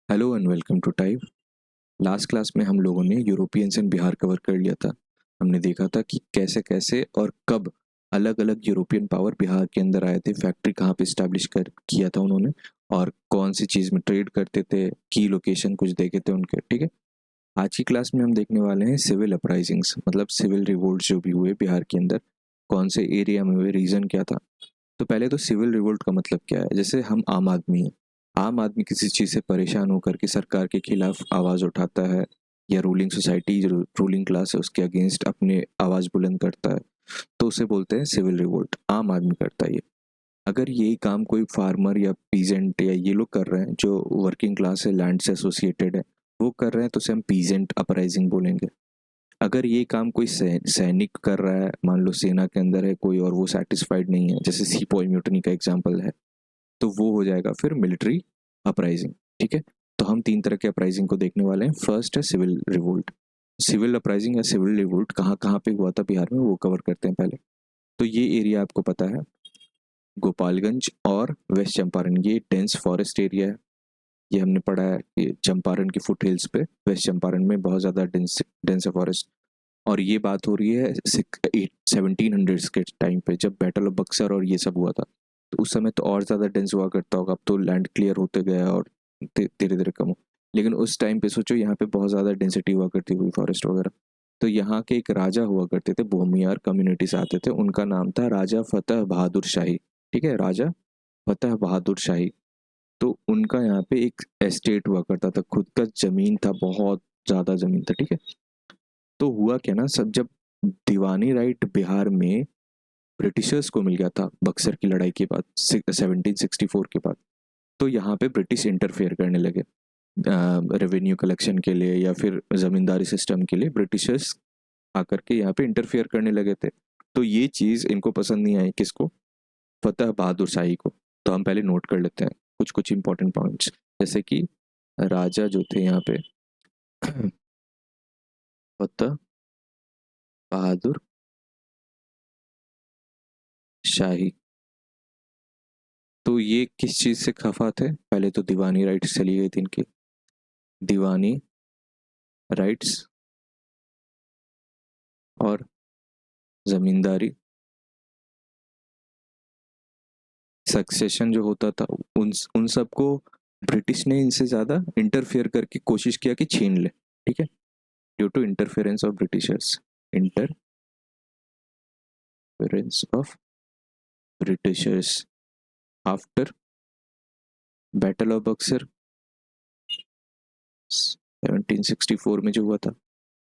Hello and welcome to type. Last class में हम लोगों ने यूरोपियंस एंड बिहार कवर कर लिया था। हमने देखा था कि कैसे कैसे और कब अलग अलग यूरोपियन पावर बिहार के अंदर आए थे, फैक्ट्री कहाँ पे इस्टेब्लिश कर किया था उन्होंने, और कौन सी चीज़ में ट्रेड करते थे, की लोकेशन कुछ देखे थे उनके। ठीक है, आज की क्लास में हम देखने वाले हैं सिविल अपराइजिंग्स, मतलब सिविल रिवोल्ट जो भी हुए बिहार के अंदर, कौन से एरिया में हुए, रीज़न क्या था। तो पहले तो सिविल रिवोल्ट का मतलब क्या है। जैसे हम आम आदमी हैं, आम आदमी किसी चीज़ से परेशान होकर के सरकार के खिलाफ आवाज़ उठाता है, या रूलिंग सोसाइटी जो रूलिंग क्लास है उसके अगेंस्ट अपने आवाज़ बुलंद करता है, तो उसे बोलते हैं सिविल रिवोल्ट। आम आदमी करता है ये। अगर यही काम कोई फार्मर या पीजेंट या ये लोग कर रहे हैं जो वर्किंग क्लास है, लैंड से एसोसिएटेड है, वो कर रहे हैं, तो उसे हम पीजेंट अपराइजिंग बोलेंगे। अगर ये काम कोई सैनिक कर रहा है, मान लो सेना के अंदर है कोई और वो सेटिस्फाइड नहीं है, जैसे सिपोई म्यूटनी का एग्जांपल है, तो वो हो जाएगा फिर मिलिट्री अपराइजिंग। ठीक है, तो हम तीन तरह के अपराइजिंग को देखने वाले हैं। फर्स्ट है सिविल रिवोल्ट। सिविल अपराइजिंग या सिविल रिवोल्ट कहाँ कहाँ पे हुआ था बिहार में, वो कवर करते हैं पहले। तो ये एरिया आपको पता है, गोपालगंज और वेस्ट चंपारण, ये डेंस फॉरेस्ट एरिया है। ये हमने पढ़ा है कि चंपारण के फुट हिल्स पे, वेस्ट चंपारण में बहुत ज़्यादा डेंस डेंस फॉरेस्ट। और ये बात हो रही है 1700 के टाइम पे, जब बैटल ऑफ बक्सर और ये सब हुआ था। तो उस समय तो और ज़्यादा डेंस हुआ करता होगा, अब तो लैंड क्लियर होते गया और धीरे धीरे कम हो। लेकिन उस टाइम पे सोचो, यहाँ पे बहुत ज़्यादा डेंसिटी हुआ करती हुई फॉरेस्ट वगैरह। तो यहाँ के एक राजा हुआ करते थे, भूमियार कम्युनिटी से आते थे, उनका नाम था राजा फतेह बहादुर शाही। ठीक है, राजा फतेह बहादुर शाही। तो उनका यहाँ पे एक एस्टेट हुआ करता था, खुद का जमीन था, बहुत ज़्यादा जमीन था। ठीक है, तो हुआ क्या ना, सब जब दीवानी राइट बिहार में ब्रिटिशर्स को मिल गया था बक्सर की लड़ाई के बाद, 1764 के बाद, तो यहाँ पे ब्रिटिश इंटरफेयर करने लगे रेवेन्यू कलेक्शन के लिए, या फिर जमींदारी सिस्टम के लिए ब्रिटिशर्स आकर के यहाँ पे इंटरफेयर करने लगे थे। तो ये चीज़ इनको पसंद नहीं आई, किसको? फतेह बहादुर शाही को। तो हम पहले नोट कर लेते हैं कुछ कुछ इंपॉर्टेंट पॉइंट्स, जैसे कि राजा जो थे यहाँ पे फतेह बहादुर शाही। तो ये किस चीज़ से खफा थे? पहले तो दीवानी राइट्स चली गई थी इनकी, दीवानी राइट्स और ज़मींदारी सक्सेशन जो होता था, उन उन सबको ब्रिटिश ने इनसे ज़्यादा इंटरफेयर करके कोशिश किया कि छीन ले। ठीक है, due to interference of Britishers, interference of Britishers after battle of Buxar 1764 में जो हुआ था।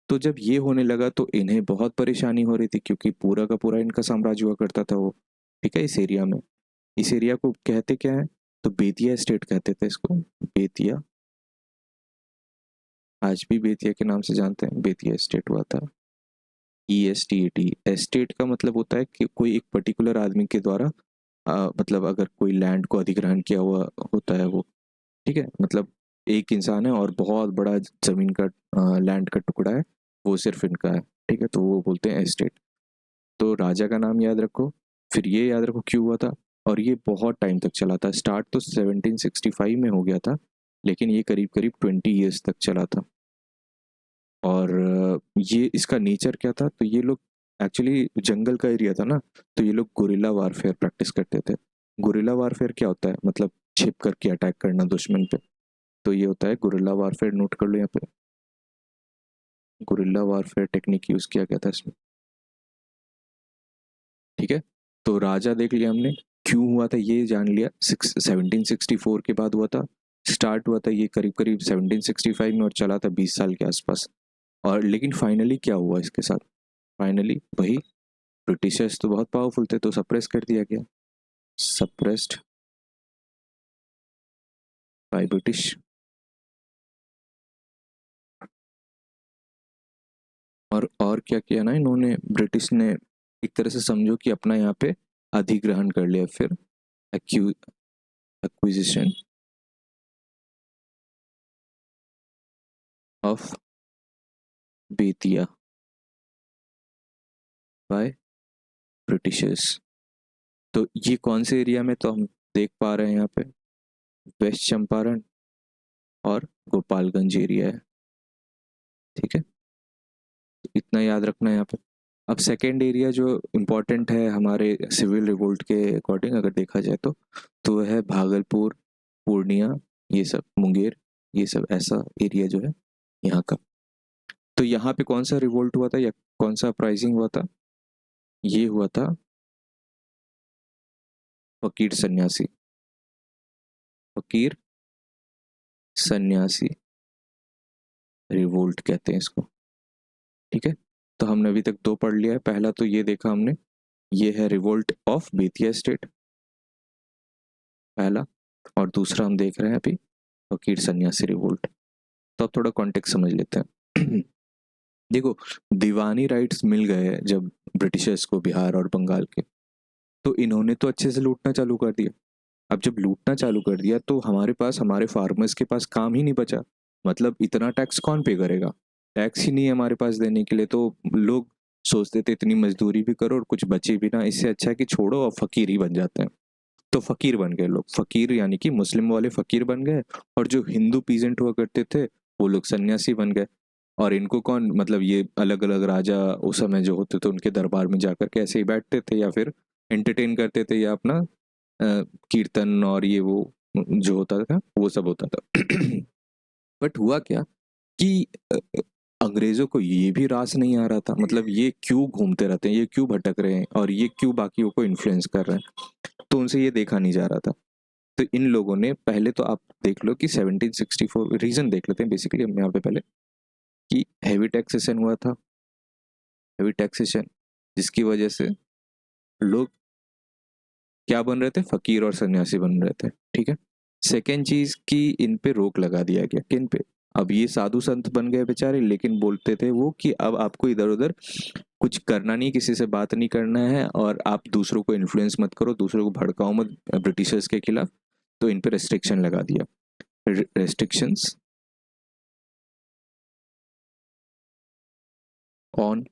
तो जब ये होने लगा तो इन्हें बहुत परेशानी हो रही थी, क्योंकि पूरा का पूरा इनका साम्राज्य हुआ करता था वो। ठीक है, इस एरिया में, इस एरिया को कहते क्या है? तो बेतिया स्टेट कहते थे इसको, बेतिया। आज भी बेतिया के नाम से जानते हैं, बेतिया स्टेट हुआ था। ESTAT, एस्टेट का मतलब होता है कि कोई एक पर्टिकुलर आदमी के द्वारा मतलब अगर कोई लैंड को अधिग्रहण किया हुआ होता है वो। ठीक है, मतलब एक इंसान है और बहुत बड़ा जमीन का लैंड का टुकड़ा है, वो सिर्फ इनका है। ठीक है, तो वो बोलते हैं एस्टेट। तो राजा का नाम याद रखो, फिर ये याद रखो क्यों हुआ था। और ये बहुत टाइम तक चला था, स्टार्ट तो 1765 में हो गया था, लेकिन ये करीब करीब 20 ईयर्स तक चला था। और ये इसका नेचर क्या था, तो ये लोग एक्चुअली जंगल का एरिया था ना, तो ये लोग गुरिल्ला वारफेयर प्रैक्टिस करते थे। गुरिल्ला वारफेयर क्या होता है? मतलब छिप करके अटैक करना दुश्मन पे। तो ये होता है गुरिल्ला वारफेयर, नोट कर लो यहाँ पे। गुरिल्ला वारफेयर टेक्निक यूज किया गया था इसमें। ठीक है, तो राजा देख लिया हमने, क्यों हुआ था ये जान लिया, 1764 के बाद हुआ था। स्टार्ट हुआ था ये करीब करीब 1765 में और चला था 20 साल के आसपास। और लेकिन फाइनली क्या हुआ इसके साथ? फाइनली वही, ब्रिटिशर्स तो बहुत पावरफुल थे, तो सप्रेस कर दिया गया, सप्रेस्ड बाय ब्रिटिश। और क्या किया ना इन्होंने, ब्रिटिश ने एक तरह से समझो कि अपना यहाँ पे अधिग्रहण कर लिया, फिर acquisition of Bettiah by Britishers. तो ये कौन से एरिया में, तो हम देख पा रहे हैं यहाँ पे वेस्ट चंपारण और गोपालगंज एरिया है, ठीक है, इतना याद रखना है यहाँ पे। अब सेकेंड एरिया जो इम्पोर्टेंट है हमारे सिविल रिवोल्ट के अकॉर्डिंग अगर देखा जाए तो वह है भागलपुर, पूर्णिया, ये सब, मुंगेर, ये सब ऐसा एरिया जो है यहाँ का। तो यहाँ पे कौन सा रिवोल्ट हुआ था या कौन सा अपराइजिंग हुआ था? ये हुआ था फकीर सन्यासी, फकीर सन्यासी रिवोल्ट कहते हैं इसको, ठीक है। तो हमने अभी तक दो पढ़ लिया है। पहला तो ये देखा हमने, ये है रिवोल्ट ऑफ बेतिया स्टेट, पहला, और दूसरा हम देख रहे हैं अभी फकीर सन्यासी रिवोल्ट। तो अब थोड़ा कॉन्टेक्स्ट समझ लेते हैं। देखो, दीवानी राइट्स मिल गए जब ब्रिटिशर्स को बिहार और बंगाल के, तो इन्होंने तो अच्छे से लूटना चालू कर दिया। अब जब लूटना चालू कर दिया तो हमारे पास, हमारे फार्मर्स के पास काम ही नहीं बचा। मतलब इतना टैक्स कौन पे करेगा, टैक्स ही नहीं है हमारे पास देने के लिए। तो लोग सोचते थे इतनी मजदूरी भी करो और कुछ बचे भी ना, इससे अच्छा है कि छोड़ो और फकीर ही बन जाते हैं। तो फकीर बन गए लोग, फकीर यानी कि मुस्लिम वाले फकीर बन गए, और जो हिंदू पीजेंट हुआ करते थे वो लोग सन्यासी बन गए। और इनको कौन, मतलब ये अलग अलग राजा उस समय जो होते थे उनके दरबार में जाकर के ऐसे ही बैठते थे या फिर एंटरटेन करते थे, या अपना कीर्तन और ये वो जो होता था वो सब होता था। बट हुआ क्या कि अंग्रेजों को ये भी रास नहीं आ रहा था, मतलब ये क्यों घूमते रहते हैं, ये क्यों भटक रहे हैं और ये क्यों बाकियों को इन्फ्लुएंस कर रहे हैं, तो उनसे ये देखा नहीं जा रहा था। तो इन लोगों ने पहले तो आप देख लो कि 1764 रीजन देख लेते हैं बेसिकली हम यहाँ पे पहले, कि हैवी टैक्सेशन हुआ था, हैवी टैक्सेशन जिसकी वजह से लोग क्या बन रहे थे, फकीर और सन्यासी बन रहे थे, ठीक है। सेकेंड चीज कि इन पे रोक लगा दिया गया, किन पे? अब ये साधु संत बन गए बेचारे, लेकिन बोलते थे वो कि अब आपको इधर उधर कुछ करना नहीं, किसी से बात नहीं करना है, और आप दूसरों को इन्फ्लुएंस मत करो, दूसरों को भड़काओ मत ब्रिटिशर्स के खिलाफ। तो इन पे रेस्ट्रिक्शन लगा दिया, रेस्ट्रिक्शंस ऑन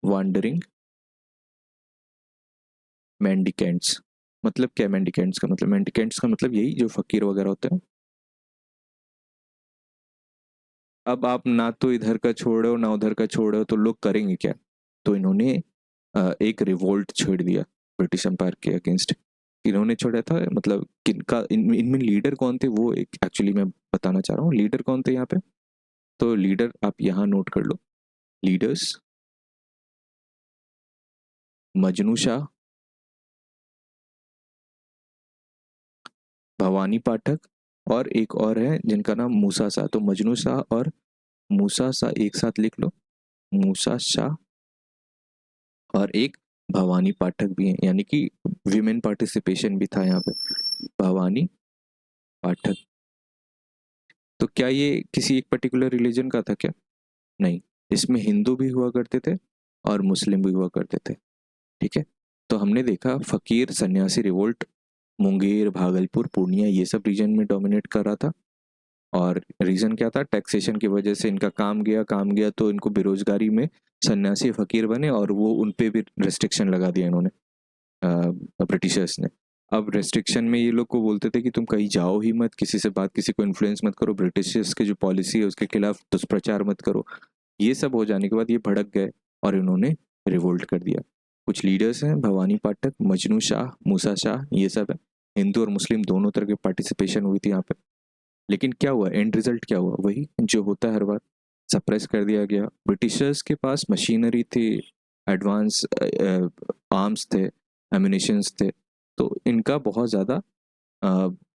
वांडरिंग मेंडिकेंट्स। मतलब क्या मेंडिकेंट्स का मतलब? मेंडिकेंट्स का मतलब यही जो फकीर वगैरह होते हैं। अब आप ना तो इधर का छोड़ रहे हो ना उधर का छोड़ रहे हो, तो लोग करेंगे क्या? तो इन्होंने एक रिवोल्ट छेड़ दिया ब्रिटिश एम्पायर के अगेंस्ट। इन्होंने छोड़ा था, मतलब किनका, इनमें लीडर कौन थे वो एक एक्चुअली मैं बताना चाह रहा हूँ, लीडर कौन थे यहाँ पे। तो लीडर आप यहाँ नोट कर लो, लीडर्स मजनू शाह, भवानी पाठक, और एक और है जिनका नाम मूसा शाह। तो मजनू शाह और मूसा शाह एक साथ लिख लो, मूसा शाह, और एक भवानी पाठक भी है, यानी कि विमेन पार्टिसिपेशन भी था यहाँ पे, भवानी पाठक। तो क्या ये किसी एक पर्टिकुलर रिलीजन का था क्या? नहीं, इसमें हिंदू भी हुआ करते थे और मुस्लिम भी हुआ करते थे, ठीक है। तो हमने देखा फकीर सन्यासी रिवोल्ट मुंगेर, भागलपुर, पूर्णिया ये सब रीजन में डोमिनेट कर रहा था। और रीजन क्या था? टैक्सेशन की वजह से इनका काम गया तो इनको बेरोजगारी में सन्यासी फकीर बने, और वो उन पे भी रेस्ट्रिक्शन लगा दिया इन्होंने, ब्रिटिशर्स ने। अब रेस्ट्रिक्शन में ये लोग को बोलते थे कि तुम कहीं जाओ ही मत, किसी से बात, किसी को इन्फ्लुएंस मत करो, ब्रिटिशर्स की जो पॉलिसी है उसके खिलाफ दुष्प्रचार मत करो। ये सब हो जाने के बाद ये भड़क गए और इन्होंने रिवोल्ट कर दिया। कुछ लीडर्स हैं, भवानी पाठक, मजनू शाह, मूसा शाह, ये सब है। हिंदू और मुस्लिम दोनों तरह की पार्टिसिपेशन हुई थी यहाँ पे। लेकिन क्या हुआ, एंड रिजल्ट क्या हुआ? वही जो होता है हर बार, सप्रेस कर दिया गया। ब्रिटिशर्स के पास मशीनरी थी, एडवांस आर्म्स थे, एम्यूनिशंस थे, तो इनका बहुत ज़्यादा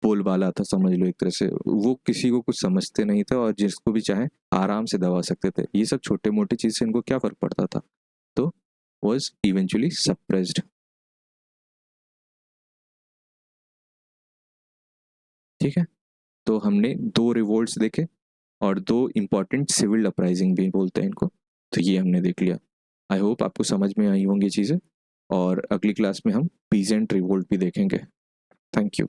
बोलबाला था, समझ लो एक तरह से। वो किसी को कुछ समझते नहीं थे और जिसको भी चाहे आराम से दबा सकते थे। ये सब छोटे मोटे चीज़ से इनको क्या फ़र्क पड़ता था? तो वॉज इवेंचुअली सप्रेस्ड, ठीक है। तो हमने दो रिवोल्ट्स देखे और दो इम्पॉर्टेंट सिविल अपराइजिंग भी बोलते हैं इनको, तो ये हमने देख लिया। आई होप आपको समझ में आई होंगी चीज़ें, और अगली क्लास में हम पीजेंट रिवोल्ट भी देखेंगे। Thank you.